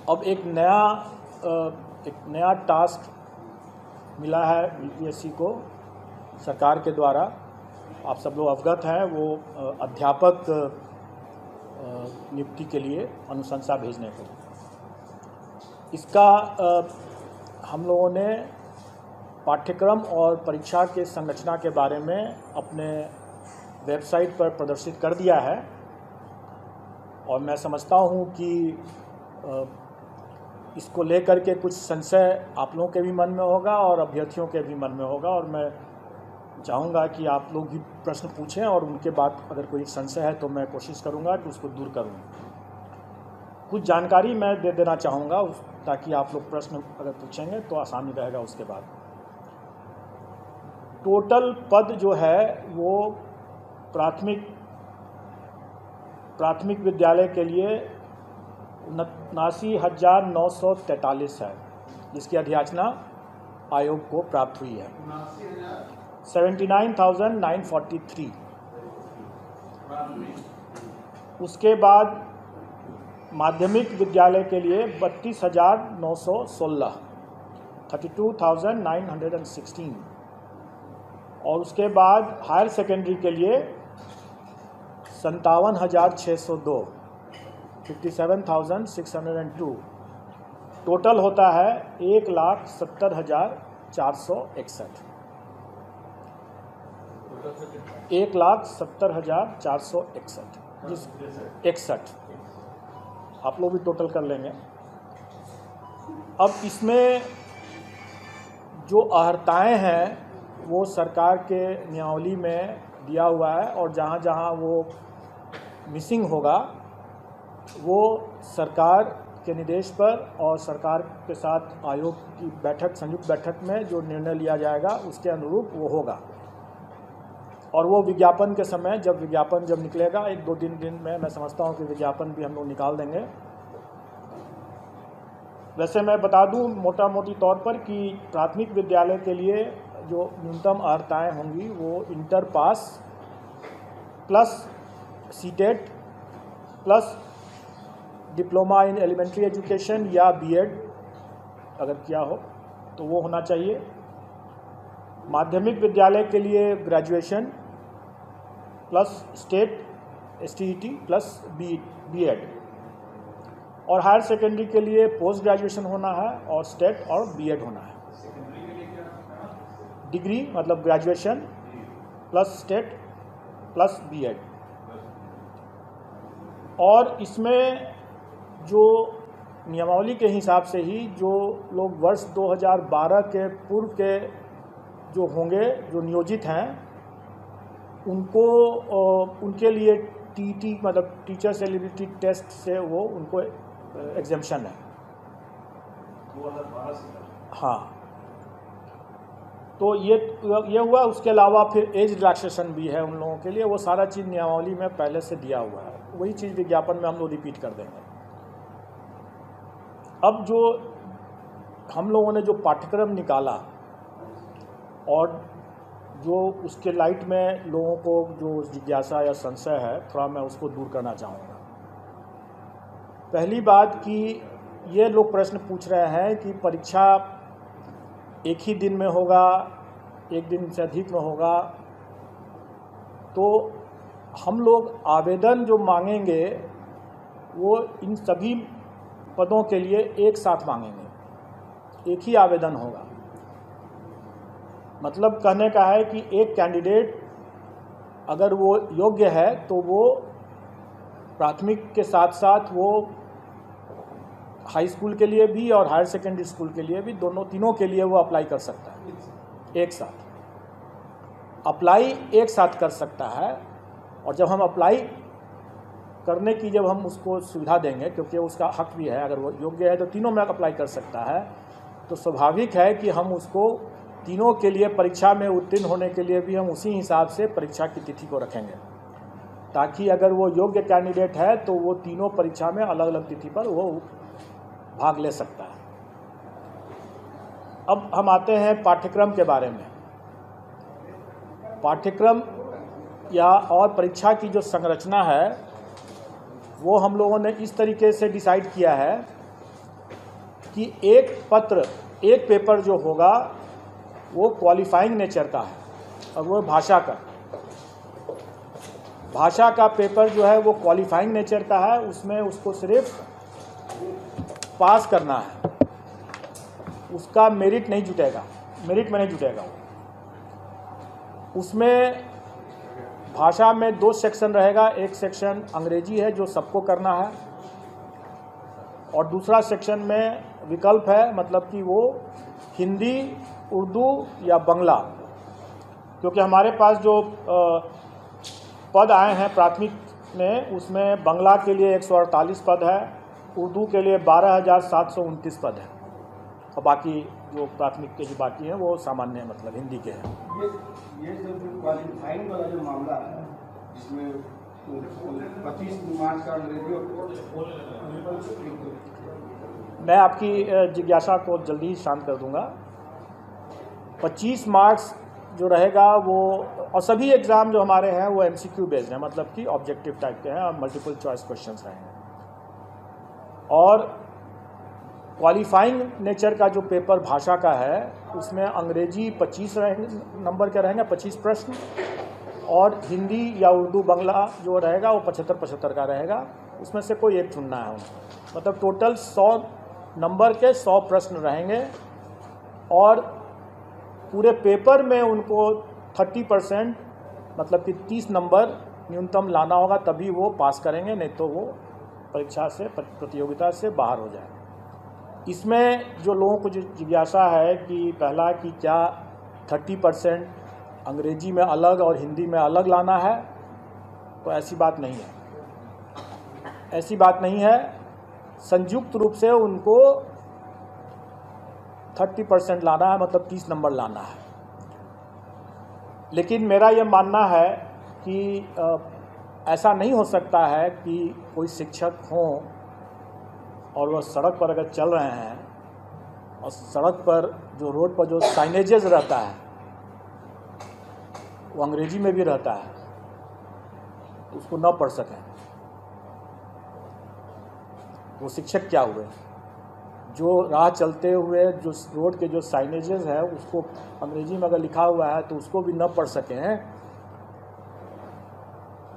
अब एक नया टास्क मिला है यूपीएससी को सरकार के द्वारा। आप सब लोग अवगत हैं, वो अध्यापक नियुक्ति के लिए अनुशंसा भेजने को। इसका हम लोगों ने पाठ्यक्रम और परीक्षा के संरचना के बारे में अपने वेबसाइट पर प्रदर्शित कर दिया है और मैं समझता हूँ कि इसको लेकर के कुछ संशय आप लोगों के भी मन में होगा और अभ्यर्थियों के भी मन में होगा, और मैं चाहूँगा कि आप लोग भी प्रश्न पूछें और उनके बाद अगर कोई संशय है तो मैं कोशिश करूँगा कि उसको दूर करूँ। कुछ जानकारी मैं दे देना चाहूँगा ताकि आप लोग प्रश्न अगर पूछेंगे तो आसानी रहेगा। उसके बाद टोटल पद जो है वो प्राथमिक विद्यालय के लिए 79,943 है, जिसकी अधियाचना आयोग को प्राप्त हुई है। 79,943। उसके बाद माध्यमिक विद्यालय के लिए 32,916, 32,916। और उसके बाद हायर सेकेंडरी के लिए 57,602, 57,602। टोटल होता है 1,70,461, 1,70,461। आप लोग भी टोटल कर लेंगे। अब इसमें जो अर्हताएँ हैं वो सरकार के नियमावली में दिया हुआ है, और जहाँ जहाँ वो मिसिंग होगा वो सरकार के निर्देश पर और सरकार के साथ आयोग की संयुक्त बैठक में जो निर्णय लिया जाएगा उसके अनुरूप वो होगा। और वो विज्ञापन के समय जब निकलेगा 1-2 दिन में मैं समझता हूँ कि विज्ञापन भी हम लोग निकाल देंगे। वैसे मैं बता दूँ मोटा मोटी तौर पर कि प्राथमिक विद्यालय के लिए जो न्यूनतम अर्हताएँ होंगी वो inter pass plus CTET plus diploma in elementary education या बीएड अगर किया हो तो वो होना चाहिए। माध्यमिक विद्यालय के लिए graduation plus STET STET plus BEd, और हायर सेकेंडरी के लिए पोस्ट ग्रेजुएशन होना है और स्टेट और बीएड होना है। डिग्री मतलब graduation plus STET plus BEd. और इसमें जो नियमावली के हिसाब से ही जो लोग वर्ष 2012 के पूर्व के जो होंगे, जो नियोजित हैं, उनके लिए टीटी मतलब टीचर्स एलिजिबिलिटी टेस्ट से वो उनको एग्जेम्पशन है। 2012 से हाँ, तो ये हुआ। उसके अलावा फिर एज रिलैक्सेशन भी है उन लोगों के लिए। वो सारा चीज़ नियमावली में पहले से दिया हुआ है, वही चीज़ विज्ञापन में हम लोग रिपीट कर देंगे। अब जो हम लोगों ने जो पाठ्यक्रम निकाला और जो उसके लाइट में लोगों को जो जिज्ञासा या संशय है, थोड़ा मैं उसको दूर करना चाहूँगा। पहली बात कि ये लोग प्रश्न पूछ रहे हैं कि परीक्षा एक ही दिन में होगा, एक दिन से अधिक में होगा, तो हम लोग आवेदन जो मांगेंगे वो इन सभी पदों के लिए एक साथ मांगेंगे, एक ही आवेदन होगा। मतलब कहने का है कि एक कैंडिडेट अगर वो योग्य है तो वो प्राथमिक के साथ साथ वो हाई स्कूल के लिए भी और हायर सेकेंडरी स्कूल के लिए भी, तीनों के लिए वो अप्लाई कर सकता है। एक साथ अप्लाई एक साथ कर सकता है। और जब हम अप्लाई करने की जब हम उसको सुविधा देंगे, क्योंकि उसका हक भी है, अगर वो योग्य है तो तीनों में अप्लाई कर सकता है, तो स्वाभाविक है कि हम उसको तीनों के लिए परीक्षा में उत्तीर्ण होने के लिए भी हम उसी हिसाब से परीक्षा की तिथि को रखेंगे, ताकि अगर वो योग्य कैंडिडेट है तो वो तीनों परीक्षा में अलग अलग तिथि पर वो भाग ले सकता है। अब हम आते हैं पाठ्यक्रम के बारे में। पाठ्यक्रम या और परीक्षा की जो संरचना है वो हम लोगों ने इस तरीके से डिसाइड किया है कि एक पेपर जो होगा वो क्वालिफाइंग नेचर का है और वो भाषा का पेपर जो है वो क्वालिफाइंग नेचर का है। उसमें उसको सिर्फ पास करना है, उसका मेरिट में नहीं जुटेगा। उसमें भाषा में 2 सेक्शन रहेगा। एक सेक्शन अंग्रेजी है जो सबको करना है और दूसरा सेक्शन में विकल्प है, मतलब कि वो हिंदी, उर्दू या बांग्ला। क्योंकि हमारे पास जो पद आए हैं प्राथमिक में, उसमें बांग्ला के लिए 148 पद है, उर्दू के लिए 12,729 पद है और बाकी जो प्राथमिक के जो बाकी हैं वो सामान्य मतलब हिंदी के हैं। ये जो क्वालिफाइंग वाला जो मामला है जिसमें 25 मार्च का अंग्रेजी मैं आपकी जिज्ञासा को जल्दी ही शांत कर दूंगा। 25 मार्क्स जो रहेगा वो, और सभी एग्ज़ाम जो हमारे हैं वो MCQ बेस्ड हैं, मतलब कि ऑब्जेक्टिव टाइप के हैं और मल्टीपल चॉइस क्वेश्चंस रहेंगे। और क्वालिफाइंग नेचर का जो पेपर भाषा का है उसमें अंग्रेजी 25 नंबर के रहेंगे, 25 प्रश्न, और हिंदी या उर्दू बांग्ला जो रहेगा वो 75-75 का रहेगा। उसमें से कोई एक चुनना है उनको, मतलब टोटल 100 नंबर के 100 प्रश्न रहेंगे और पूरे पेपर में उनको 30% मतलब कि 30 नंबर न्यूनतम लाना होगा, तभी वो पास करेंगे, नहीं तो वो परीक्षा से, प्रतियोगिता से बाहर हो जाएंगे। इसमें जो लोगों को जिज्ञासा है कि पहला कि क्या 30% अंग्रेजी में अलग और हिंदी में अलग लाना है, तो ऐसी बात नहीं है। संयुक्त रूप से उनको 30% लाना है, मतलब 30 नंबर लाना है। लेकिन मेरा ये मानना है कि ऐसा नहीं हो सकता है कि कोई शिक्षक हों और वह सड़क पर अगर चल रहे हैं और सड़क पर जो रोड पर जो साइनेजेस रहता है वो अंग्रेजी में भी रहता है, उसको न पढ़ सकें, वो शिक्षक क्या हुए? जो राह चलते हुए जो रोड के जो साइनेजेस है उसको अंग्रेजी में अगर लिखा हुआ है तो उसको भी न पढ़ सकें,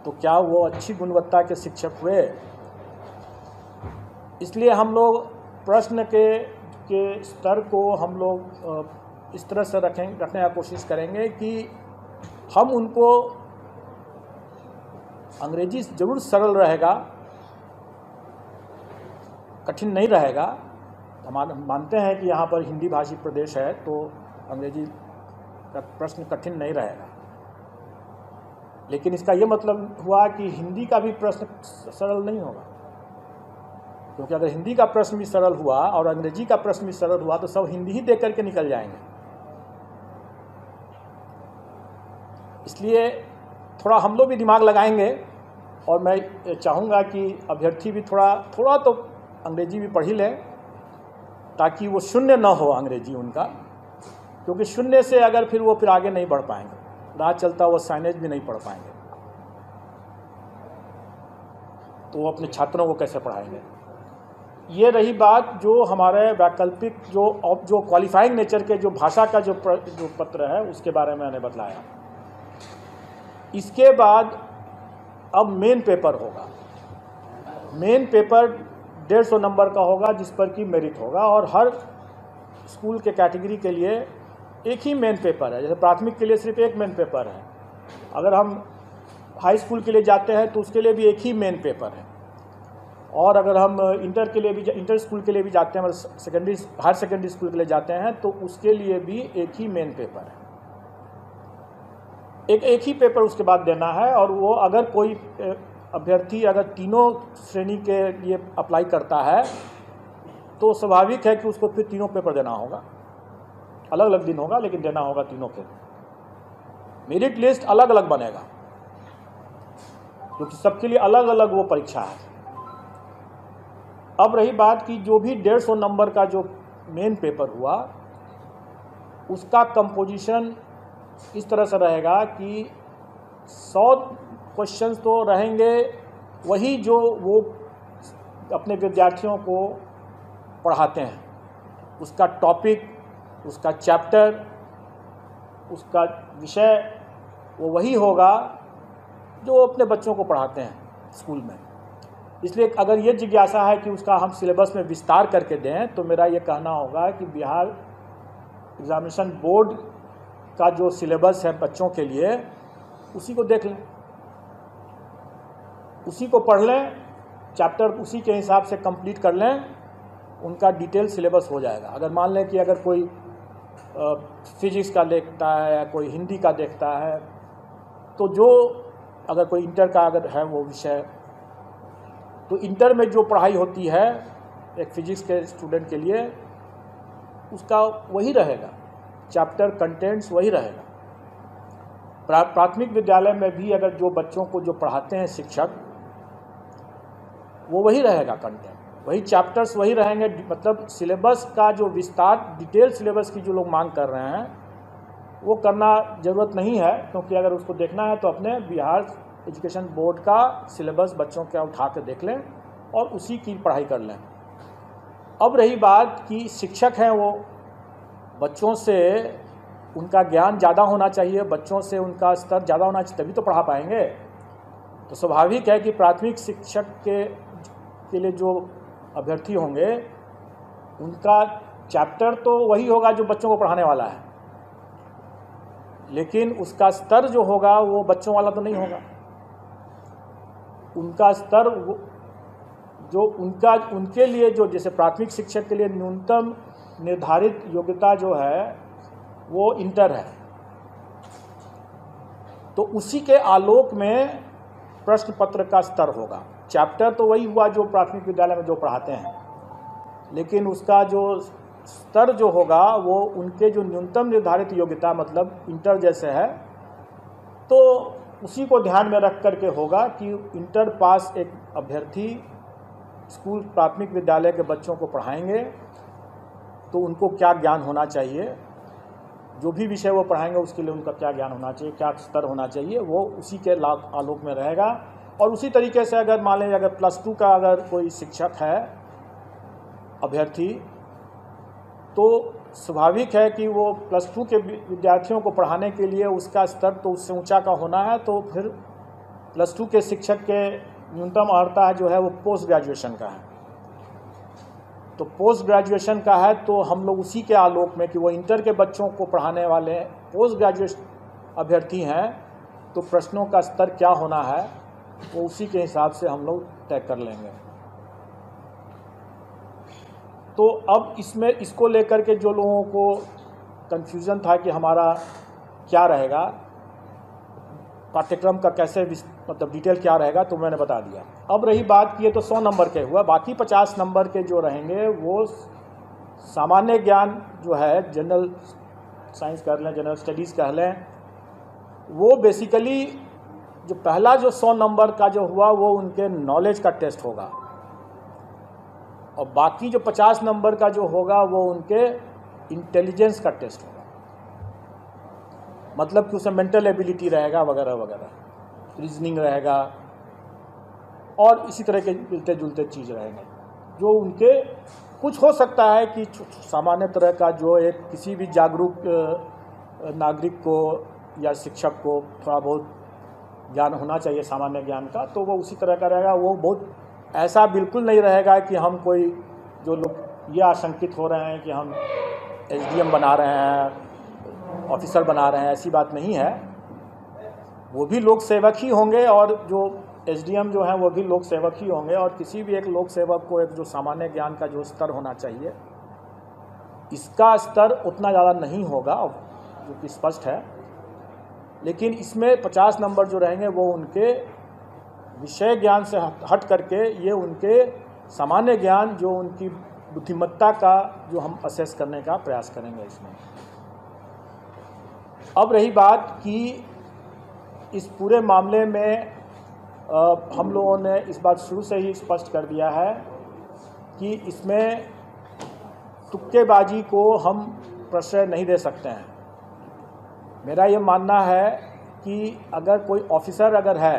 तो क्या वो अच्छी गुणवत्ता के शिक्षक हुए? इसलिए हम लोग प्रश्न के स्तर को हम लोग इस तरह से रखने का कोशिश करेंगे कि हम उनको, अंग्रेजी ज़रूर सरल रहेगा, कठिन नहीं रहेगा। हम मानते हैं कि यहाँ पर हिंदी भाषी प्रदेश है तो अंग्रेजी का प्रश्न कठिन नहीं रहेगा, लेकिन इसका ये मतलब हुआ कि हिंदी का भी प्रश्न सरल नहीं होगा, क्योंकि अगर हिंदी का प्रश्न भी सरल हुआ और अंग्रेजी का प्रश्न भी सरल हुआ तो सब हिंदी ही देख करके निकल जाएंगे। इसलिए थोड़ा हम लोग भी दिमाग लगाएंगे और मैं चाहूँगा कि अभ्यर्थी भी थोड़ा तो अंग्रेजी भी पढ़ ही लें, ताकि वो शून्य ना हो अंग्रेजी उनका, क्योंकि शून्य से अगर फिर वो फिर आगे नहीं बढ़ पाएंगे, राह चलता वो साइनेज भी नहीं पढ़ पाएंगे, तो वो अपने छात्रों को कैसे पढ़ाएंगे। ये रही बात जो हमारे वैकल्पिक जो क्वालिफाइंग नेचर के जो भाषा का जो पत्र है उसके बारे में मैंने बताया। इसके बाद अब मेन पेपर होगा। मेन पेपर 150 नंबर का होगा जिस पर कि मेरिट होगा, और हर स्कूल के कैटेगरी के लिए एक ही मेन पेपर है। जैसे प्राथमिक के लिए सिर्फ एक मेन पेपर है, अगर हम हाई स्कूल के लिए जाते हैं तो उसके लिए भी एक ही मेन पेपर है, और अगर हम इंटर स्कूल के लिए भी जाते हैं, मतलब हायर सेकेंडरी स्कूल के लिए जाते हैं तो उसके लिए भी एक ही मेन पेपर है। एक ही पेपर उसके बाद देना है, और वो अगर कोई अभ्यर्थी अगर तीनों श्रेणी के लिए अप्लाई करता है तो स्वाभाविक है कि उसको फिर तीनों पेपर देना होगा। अलग अलग दिन होगा लेकिन देना होगा तीनों के। मेरिट लिस्ट अलग अलग बनेगा क्योंकि सबके लिए अलग अलग वो परीक्षा है। अब रही बात कि जो भी 150 नंबर का जो मेन पेपर हुआ उसका कंपोजिशन इस तरह से रहेगा कि 100 क्वेश्चंस तो रहेंगे वही जो वो अपने विद्यार्थियों को पढ़ाते हैं, उसका टॉपिक, उसका चैप्टर, उसका विषय वो वही होगा जो वो अपने बच्चों को पढ़ाते हैं स्कूल में। इसलिए अगर ये जिज्ञासा है कि उसका हम सिलेबस में विस्तार करके दें, तो मेरा ये कहना होगा कि बिहार एग्जामिनेशन बोर्ड का जो सिलेबस है बच्चों के लिए, उसी को देख लें, उसी को पढ़ लें, चैप्टर उसी के हिसाब से कंप्लीट कर लें, उनका डिटेल सिलेबस हो जाएगा। अगर मान लें कि अगर कोई फिजिक्स का देखता है या कोई हिंदी का देखता है, तो जो अगर कोई इंटर का अगर है वो विषय, तो इंटर में जो पढ़ाई होती है एक फिजिक्स के स्टूडेंट के लिए, उसका वही रहेगा, चैप्टर कंटेंट्स वही रहेगा। प्राथमिक विद्यालय में भी अगर जो बच्चों को जो पढ़ाते हैं शिक्षक, वो वही रहेगा कंटेंट, वही चैप्टर्स वही रहेंगे। मतलब सिलेबस का जो विस्तार, डिटेल सिलेबस की जो लोग मांग कर रहे हैं, वो करना ज़रूरत नहीं है, क्योंकि अगर उसको देखना है तो अपने बिहार एजुकेशन बोर्ड का सिलेबस बच्चों का उठा के देख लें और उसी की पढ़ाई कर लें। अब रही बात कि शिक्षक हैं, वो बच्चों से उनका ज्ञान ज़्यादा होना चाहिए, बच्चों से उनका स्तर ज़्यादा होना चाहिए, तभी तो पढ़ा पाएंगे। तो स्वाभाविक है कि प्राथमिक शिक्षक के लिए जो अभ्यर्थी होंगे, उनका चैप्टर तो वही होगा जो बच्चों को पढ़ाने वाला है, लेकिन उसका स्तर जो होगा वो बच्चों वाला तो नहीं होगा। उनका स्तर जो उनके लिए जो, जैसे प्राथमिक शिक्षक के लिए न्यूनतम निर्धारित योग्यता जो है वो इंटर है, तो उसी के आलोक में प्रश्न पत्र का स्तर होगा। चैप्टर तो वही हुआ जो प्राथमिक विद्यालय में जो पढ़ाते हैं, लेकिन उसका जो स्तर जो होगा वो उनके जो न्यूनतम निर्धारित योग्यता, मतलब इंटर जैसे है, तो उसी को ध्यान में रख करके होगा कि इंटर पास एक अभ्यर्थी स्कूल प्राथमिक विद्यालय के बच्चों को पढ़ाएंगे तो उनको क्या ज्ञान होना चाहिए, जो भी विषय वो पढ़ाएंगे उसके लिए उनका क्या ज्ञान होना चाहिए, क्या स्तर होना चाहिए, वो उसी के आलोक में रहेगा। और उसी तरीके से अगर मान लें अगर +2 का अगर कोई शिक्षक है अभ्यर्थी, तो स्वाभाविक है कि वो +2 के विद्यार्थियों को पढ़ाने के लिए उसका स्तर तो उससे ऊंचा का होना है, तो फिर +2 के शिक्षक के न्यूनतम अर्हता जो है वो पोस्ट ग्रेजुएशन का है। तो पोस्ट ग्रेजुएशन का है तो हम लोग उसी के आलोक में कि वो इंटर के बच्चों को पढ़ाने वाले पोस्ट ग्रेजुएट अभ्यर्थी हैं, तो प्रश्नों का स्तर क्या होना है वो उसी के हिसाब से हम लोग तय कर लेंगे। तो अब इसमें इसको लेकर के जो लोगों को कन्फ्यूज़न था कि हमारा क्या रहेगा, पाठ्यक्रम का कैसे मतलब डिटेल क्या रहेगा, तो मैंने बता दिया। अब रही बात कि ये तो 100 नंबर के हुआ, बाकी 50 नंबर के जो रहेंगे वो सामान्य ज्ञान जो है, जनरल साइंस कह लें, जनरल स्टडीज़ कह लें, वो बेसिकली जो पहला जो 100 नंबर का जो हुआ वो उनके नॉलेज का टेस्ट होगा, और बाकी जो 50 नंबर का जो होगा वो उनके इंटेलिजेंस का टेस्ट होगा। मतलब कि उसमें मेंटल एबिलिटी रहेगा वगैरह वगैरह, रीजनिंग रहेगा और इसी तरह के मिलते जुलते चीज़ रहेंगे, जो उनके कुछ हो सकता है कि सामान्य तरह का जो एक किसी भी जागरूक नागरिक को या शिक्षक को थोड़ा बहुत ज्ञान होना चाहिए सामान्य ज्ञान का, तो वो उसी तरह का रहेगा। वो बहुत ऐसा बिल्कुल नहीं रहेगा कि हम कोई, जो लोग ये आशंकित हो रहे हैं कि हम SDM बना रहे हैं, ऑफिसर बना रहे हैं, ऐसी बात नहीं है। वो भी लोक सेवक ही होंगे और जो SDM जो हैं वो भी लोक सेवक ही होंगे, और किसी भी एक लोक सेवक को एक जो सामान्य ज्ञान का जो स्तर होना चाहिए, इसका स्तर उतना ज़्यादा नहीं होगा, जो कि स्पष्ट है। लेकिन इसमें 50 नंबर जो रहेंगे वो उनके विषय ज्ञान से हट करके ये उनके सामान्य ज्ञान, जो उनकी बुद्धिमत्ता का जो हम असेस करने का प्रयास करेंगे इसमें। अब रही बात कि इस पूरे मामले में हम लोगों ने इस बात शुरू से ही स्पष्ट कर दिया है कि इसमें तुक्केबाजी को हम प्रश्रय नहीं दे सकते हैं। मेरा ये मानना है कि अगर कोई ऑफिसर अगर है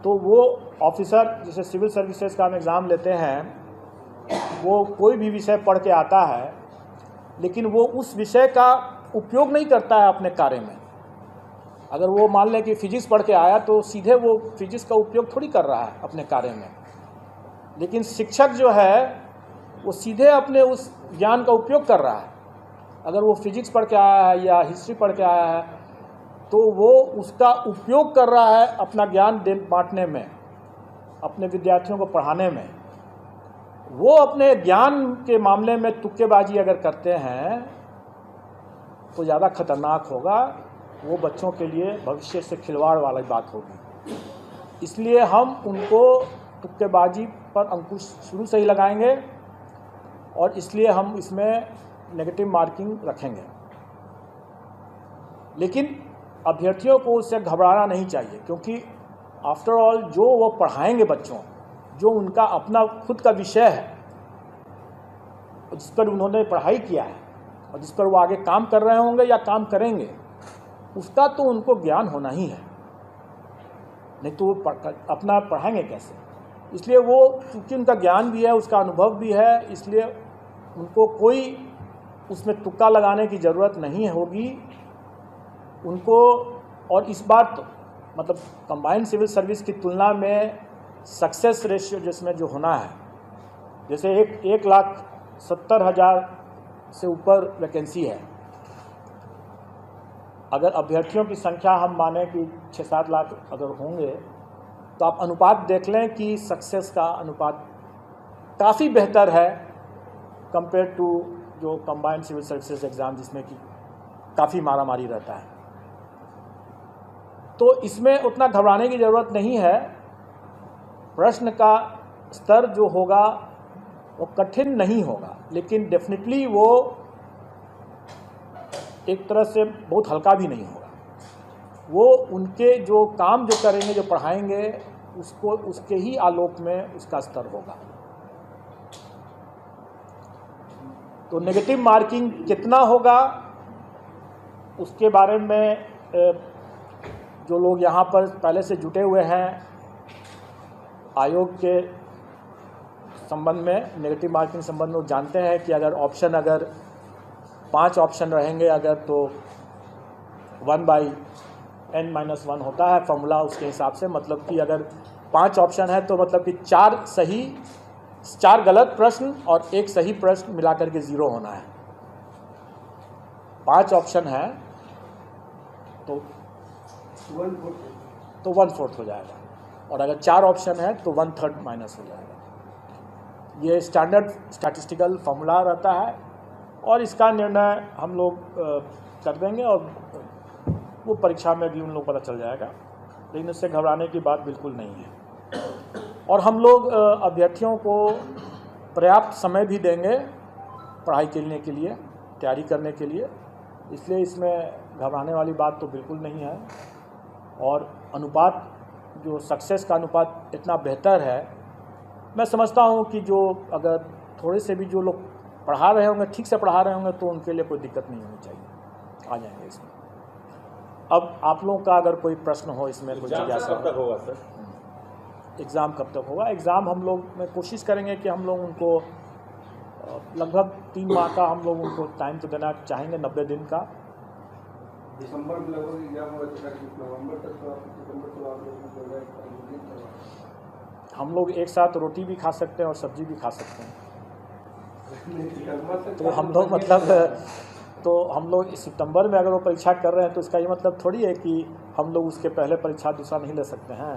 तो वो ऑफिसर, जैसे सिविल सर्विसेज का हम एग्ज़ाम लेते हैं वो कोई भी विषय पढ़ के आता है, लेकिन वो उस विषय का उपयोग नहीं करता है अपने कार्य में। अगर वो मान लें कि फिजिक्स पढ़ के आया तो सीधे वो फिजिक्स का उपयोग थोड़ी कर रहा है अपने कार्य में, लेकिन शिक्षक जो है वो सीधे अपने उस ज्ञान का उपयोग कर रहा है। अगर वो फिजिक्स पढ़ के आया है या हिस्ट्री पढ़ के आया है तो वो उसका उपयोग कर रहा है अपना ज्ञान बांटने में, अपने विद्यार्थियों को पढ़ाने में। वो अपने ज्ञान के मामले में तुक्केबाजी अगर करते हैं तो ज़्यादा खतरनाक होगा, वो बच्चों के लिए भविष्य से खिलवाड़ वाली बात होगी। इसलिए हम उनको तुक्केबाजी पर अंकुश शुरू से ही लगाएंगे और इसलिए हम इसमें नेगेटिव मार्किंग रखेंगे। लेकिन अभ्यर्थियों को उससे घबराना नहीं चाहिए, क्योंकि आफ्टर ऑल जो वो पढ़ाएंगे बच्चों, जो उनका अपना खुद का विषय है, जिस पर उन्होंने पढ़ाई किया है और जिस पर वो आगे काम कर रहे होंगे या काम करेंगे, उसका तो उनको ज्ञान होना ही है, नहीं तो वो अपना पढ़ाएंगे कैसे। इसलिए वो चूँकि उनका ज्ञान भी है, उसका अनुभव भी है, इसलिए उनको कोई उसमें तुक्का लगाने की ज़रूरत नहीं होगी उनको। और इस बार तो मतलब कंबाइंड सिविल सर्विस की तुलना में सक्सेस रेशियो जिसमें जो होना है, जैसे 1,70,000 से ऊपर वैकेंसी है, अगर अभ्यर्थियों की संख्या हम माने कि 6-7 लाख अगर होंगे तो आप अनुपात देख लें कि सक्सेस का अनुपात काफ़ी बेहतर है कंपेयर टू जो कंबाइंड सिविल सर्विसेज एग्ज़ाम जिसमें कि काफ़ी मारामारी रहता है। तो इसमें उतना घबराने की ज़रूरत नहीं है। प्रश्न का स्तर जो होगा वो कठिन नहीं होगा, लेकिन डेफिनेटली वो एक तरह से बहुत हल्का भी नहीं होगा। वो उनके जो काम जो करेंगे, जो पढ़ाएंगे, उसको उसके ही आलोक में उसका स्तर होगा। तो नेगेटिव मार्किंग कितना होगा उसके बारे में जो लोग यहाँ पर पहले से जुटे हुए हैं आयोग के संबंध में, नेगेटिव मार्किंग संबंध में, जानते हैं कि अगर 5 ऑप्शन रहेंगे अगर, तो 1/n-1 होता है फॉर्मूला उसके हिसाब से। मतलब कि अगर 5 ऑप्शन है तो मतलब कि 4 गलत प्रश्न और 1 सही प्रश्न मिलाकर के 0 होना है। 5 ऑप्शन है तो 1/4 हो जाएगा, और अगर 4 ऑप्शन है तो 1/3 माइनस हो जाएगा। ये स्टैंडर्ड स्टैटिस्टिकल फॉर्मूला रहता है और इसका निर्णय हम लोग कर देंगे और वो परीक्षा में भी उन लोग पता चल जाएगा, लेकिन इससे घबराने की बात बिल्कुल नहीं है। और हम लोग अभ्यर्थियों को पर्याप्त समय भी देंगे पढ़ाई करने के लिए, तैयारी करने के लिए, इसलिए इसमें घबराने वाली बात तो बिल्कुल नहीं है। और अनुपात जो सक्सेस का अनुपात इतना बेहतर है, मैं समझता हूँ कि जो अगर थोड़े से भी जो लोग पढ़ा रहे होंगे, ठीक से पढ़ा रहे होंगे, तो उनके लिए कोई दिक्कत नहीं होनी चाहिए, आ जाएंगे इसमें। अब आप लोगों का अगर कोई प्रश्न हो इसमें, कोई जिज्ञासा, कब तक होगा सर? एग्ज़ाम कब तक होगा? एग्ज़ाम हम लोग में कोशिश करेंगे कि हम लोग उनको लगभग 3 माह का हम लोग उनको टाइम तो देना चाहेंगे, 90 दिन का। दिसंबर में लगभग एग्जाम होगा, नवंबर तक तो आप लोग हम लोग एक साथ रोटी भी खा सकते हैं और सब्जी भी खा सकते हैं। तो हम लोग हम लोग सितंबर में अगर वो परीक्षा कर रहे हैं तो इसका ये मतलब थोड़ी है कि हम लोग उसके पहले परीक्षा दूसरा नहीं ले सकते हैं।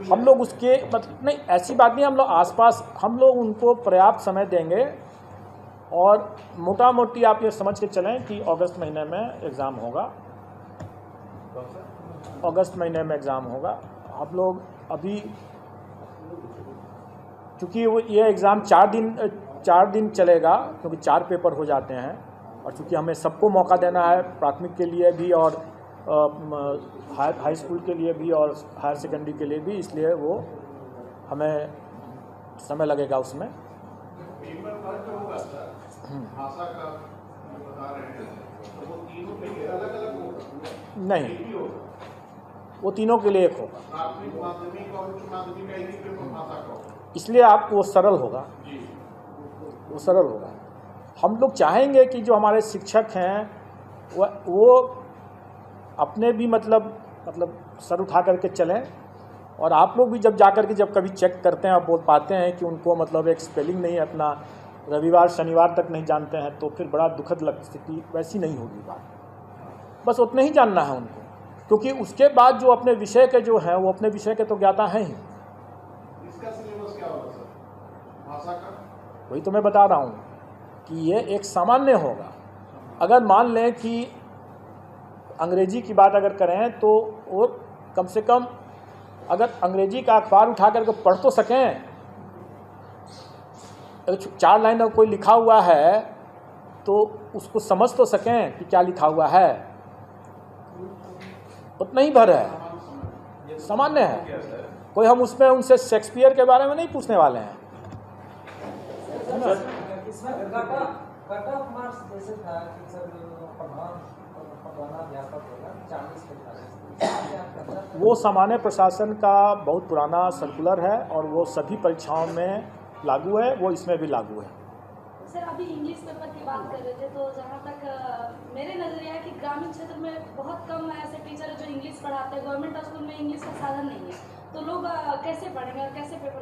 हम लोग उसके मतलब नहीं, ऐसी बात नहीं, हम लोग आसपास हम लोग उनको पर्याप्त समय देंगे। और मोटा मोटी आप ये समझ के चलें कि अगस्त महीने में एग्ज़ाम होगा, अगस्त महीने में एग्ज़ाम होगा। हम लोग अभी चूँकि वो ये एग्ज़ाम 4 दिन चलेगा, क्योंकि 4 पेपर हो जाते हैं, और चूँकि हमें सबको मौका देना है, प्राथमिक के लिए भी और हाई स्कूल के लिए भी और हायर सेकेंडरी के लिए भी, इसलिए वो हमें समय लगेगा उसमें। नहीं, वो तीनों के लिए एक होगा। प्राथमिक, माध्यमिक और उच्च माध्यमिक का एक ही पेपर भाषा का होगा, इसलिए आपको वो सरल होगा, वो सरल होगा। हम लोग चाहेंगे कि जो हमारे शिक्षक हैं वो अपने भी मतलब सर उठा करके चलें, और आप लोग भी जब जाकर के जब कभी चेक करते हैं और बोल पाते हैं कि उनको मतलब एक स्पेलिंग नहीं अपना रविवार शनिवार तक नहीं जानते हैं, तो फिर बड़ा दुखद स्थिति वैसी नहीं होगी बात। बस उतना ही जानना है उनको, क्योंकि उसके बाद जो अपने विषय के जो हैं वो अपने विषय के तो ज्ञाता हैं ही। इसका सिलेबस क्या होगा सर, भाषा का? वही तो मैं बता रहा हूँ कि ये एक सामान्य होगा। अगर मान लें कि अंग्रेजी की बात अगर करें तो वो कम से कम अगर अंग्रेजी का अखबार उठा करके पढ़ तो सकें, 4 लाइन कोई लिखा हुआ है तो उसको समझ तो सकें कि क्या लिखा हुआ है, उतना ही भर है, सामान्य है। कोई हम उसमें उनसे शेक्सपियर के बारे में नहीं पूछने वाले हैं। इसमें कट ऑफ मार्क्स जैसे था कि सर पढ़ाना अध्यापक होगा 40 के। वो सामान्य प्रशासन का बहुत पुराना सर्कुलर है और वो सभी परीक्षाओं में लागू है, वो इसमें भी लागू है। सर अभी इंग्लिश पेपर की बात कर रहे थे, तो जहाँ तक मेरे नज़रिया है कि ग्रामीण क्षेत्र में बहुत कम ऐसे टीचर है जो इंग्लिश पढ़ाते हैं। गवर्नमेंट स्कूल में इंग्लिश का साधन नहीं है, तो लोग कैसे पढ़ेंगे और कैसे पेपर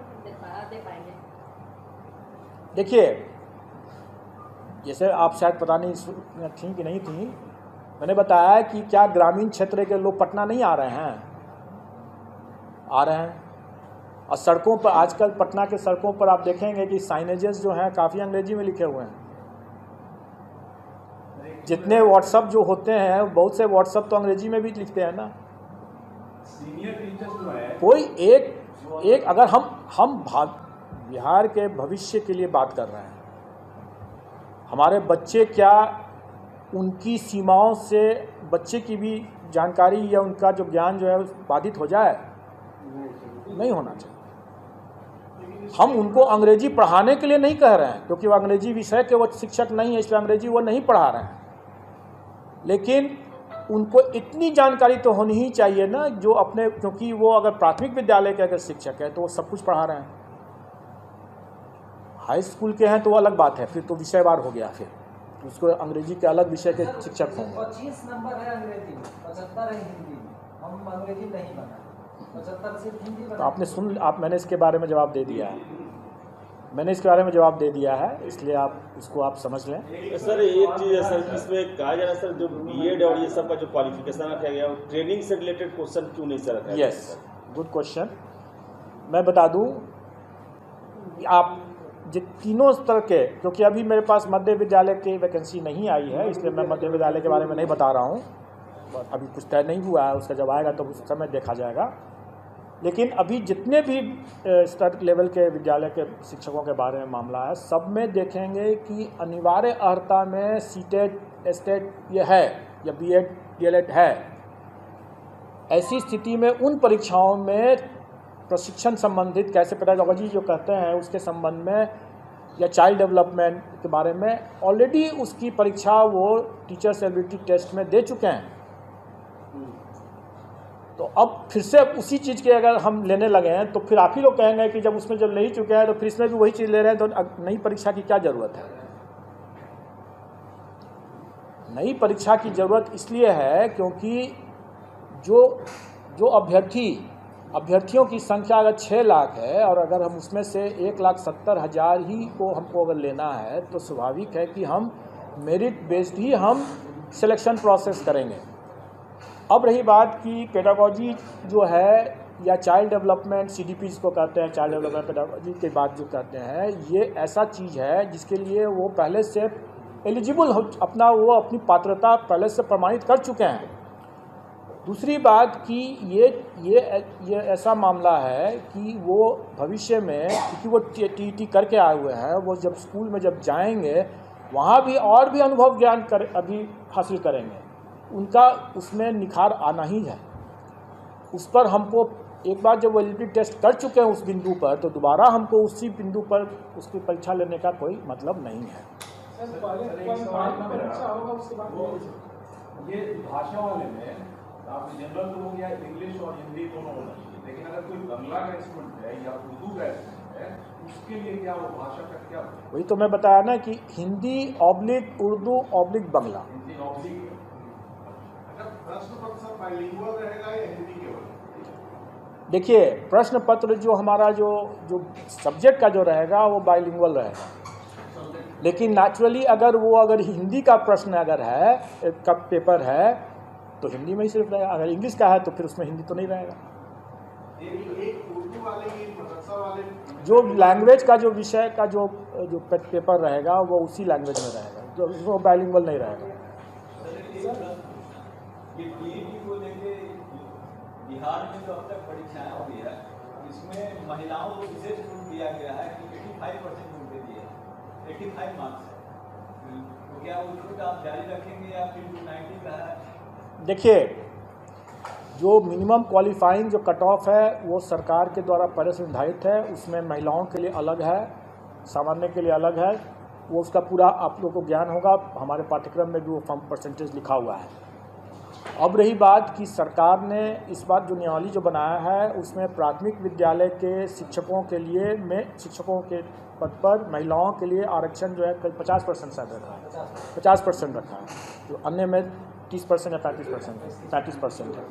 दे पाएंगे? देखिए, जैसे आप शायद पता नहीं थी कि नहीं थी, मैंने बताया कि क्या ग्रामीण क्षेत्र के लोग पटना नहीं आ रहे हैं? आ रहे हैं। और सड़कों पर आजकल पटना के सड़कों पर आप देखेंगे कि साइनेजेस जो हैं काफ़ी अंग्रेजी में लिखे हुए हैं। जितने व्हाट्सअप जो होते हैं, बहुत से व्हाट्सअप तो अंग्रेजी में भी लिखते हैं ना। सीनियर टीचर्स जो है कोई एक अगर हम बिहार के भविष्य के लिए बात कर रहे हैं, हमारे बच्चे क्या उनकी सीमाओं से बच्चे की भी जानकारी या उनका जो ज्ञान जो है बाधित हो जाए? नहीं होना चाहिए। हम उनको अंग्रेजी पढ़ाने के लिए नहीं कह रहे हैं, क्योंकि वो अंग्रेजी विषय के वो शिक्षक नहीं है, इसलिए अंग्रेजी वो नहीं पढ़ा रहे हैं। लेकिन उनको इतनी जानकारी तो होनी ही चाहिए ना, जो अपने, क्योंकि वो अगर प्राथमिक विद्यालय के अगर शिक्षक है तो वो सब कुछ पढ़ा रहे हैं। हाई स्कूल के हैं तो वो अलग बात है, फिर तो विषयवार हो गया, फिर उसको अंग्रेजी के अलग विषय के शिक्षक होंगे। 25 नंबर है अंग्रेजी में, 75 है हिंदी में। हम अंग्रेजी नहीं बना, 75 सिर्फ हिंदी बना। तो आपने मैंने इसके बारे में जवाब दे दिया है, मैंने इसके बारे में जवाब दे दिया है, इसलिए आप इसको आप समझ लें। सर एक चीज़ है सर, इसमें कहा जा रहा है सर, जो बीएड और ये सब का जो क्वालिफिकेशन रखा गया, ट्रेनिंग से रिलेटेड क्वेश्चन क्यों नहीं सर रखा गया? Yes, good question. मैं बता दूं, आप तीनों स्तर के, क्योंकि अभी मेरे पास मध्य विद्यालय की वैकेंसी नहीं आई है, इसलिए मैं मध्य विद्यालय के बारे में नहीं बता रहा हूँ, अभी कुछ तय नहीं हुआ है, उसका जब आएगा तो उस समय देखा जाएगा। लेकिन अभी जितने भी स्तर लेवल के विद्यालय के शिक्षकों के बारे में मामला है, सब में देखेंगे कि अनिवार्य अर्हता में सीटेट, एस्टेट ये है या बीएड डीएलएड है। ऐसी स्थिति में उन परीक्षाओं में प्रशिक्षण संबंधित, कैसे पेडागोजी जो कहते हैं उसके संबंध में, या चाइल्ड डेवलपमेंट के बारे में ऑलरेडी उसकी परीक्षा वो टीचर्स एबिलिटी टेस्ट में दे चुके हैं। तो अब फिर से उसी चीज़ के अगर हम लेने लगे हैं तो फिर आप ही लोग कहेंगे कि जब उसमें जब ले ही चुके हैं तो फिर इसमें भी वही चीज़ ले रहे हैं, तो नई परीक्षा की क्या ज़रूरत है? नई परीक्षा की ज़रूरत इसलिए है क्योंकि जो अभ्यर्थियों की संख्या अगर 6 लाख है और अगर हम उसमें से 1,70,000 ही को हमको अगर लेना है, तो स्वाभाविक है कि हम मेरिट बेस्ड ही हम सिलेक्शन प्रोसेस करेंगे। अब रही बात कि पेडागोजी जो है या चाइल्ड डेवलपमेंट, सीडीपी जिसको कहते हैं, चाइल्ड डेवलपमेंट पेडागोजी के बाद जो कहते हैं, ये ऐसा चीज़ है जिसके लिए वो पहले से एलिजिबल हो, अपनी पात्रता पहले से प्रमाणित कर चुके हैं। दूसरी बात कि ये ऐसा मामला है कि वो भविष्य में, क्योंकि वो टीईटी करके आए हुए हैं, वो जब स्कूल में जब जाएंगे वहाँ भी और भी अनुभव ज्ञान अभी हासिल करेंगे, उनका उसमें निखार आना ही है। उस पर हमको एक बार जब वो एलिजिबिलिटी टेस्ट कर चुके हैं उस बिंदु पर, तो दोबारा हमको उसी बिंदु पर उसकी परीक्षा लेने का कोई मतलब नहीं है। ये भाषा वाले में आप जनरल तो हो गया, इंग्लिश और हिंदी दोनों होना चाहिए, लेकिन अगर कोई बंगला का इंस्ट्रूमेंट है या उर्दू का इंस्ट्रूमेंट है, उसके लिए क्या वो भाषा का क्या वही तो मैं बताया ना कि हिंदी ऑब्लिक उर्दू ऑब्लिक बंगला। हिंदी ऑब्लिक है। अगर प्रश्न पत्र सब बाइलिंगुअल रहेगा या हिंदी केवल? देखिए, प्रश्न पत्र जो हमारा जो सब्जेक्ट का जो रहेगा वो बाइलिंगुअल रहेगा, लेकिन नेचुरली अगर हिंदी का प्रश्न अगर है का पेपर है तो हिंदी में ही सिर्फ रहेगा, अगर इंग्लिश का है तो फिर उसमें हिंदी तो नहीं रहेगा। एक उर्दू वाले की मदरसा वाले जो लैंग्वेज का जो विषय का जो पेपर रहेगा वो उसी लैंग्वेज में रहेगा, जो बाइलिंगुअल नहीं रहेगा। ये पीईटी को लेके बिहार में जो अब तक परीक्षाएं हुई है, इसमें महिलाओं को विशेष छूट दिया गया है कि 85% उनके दिए 85 मार्क्स है, तो क्या वो छूट आप जारी रखेंगे या फिर 290 का है? देखिए, जो मिनिमम क्वालिफाइंग जो कट ऑफ है वो सरकार के द्वारा पहले से निर्धारित है, उसमें महिलाओं के लिए अलग है, सामान्य के लिए अलग है, वो उसका पूरा आप लोगों को ज्ञान होगा, हमारे पाठ्यक्रम में भी वो फॉर्म परसेंटेज लिखा हुआ है। अब रही बात कि सरकार ने इस बात जो नियमावली जो बनाया है उसमें प्राथमिक विद्यालय के शिक्षकों के लिए शिक्षकों के पद पर महिलाओं के लिए आरक्षण जो है 50% शायद रखा है, 50% रखा है, जो अन्य में 30% या 35% है।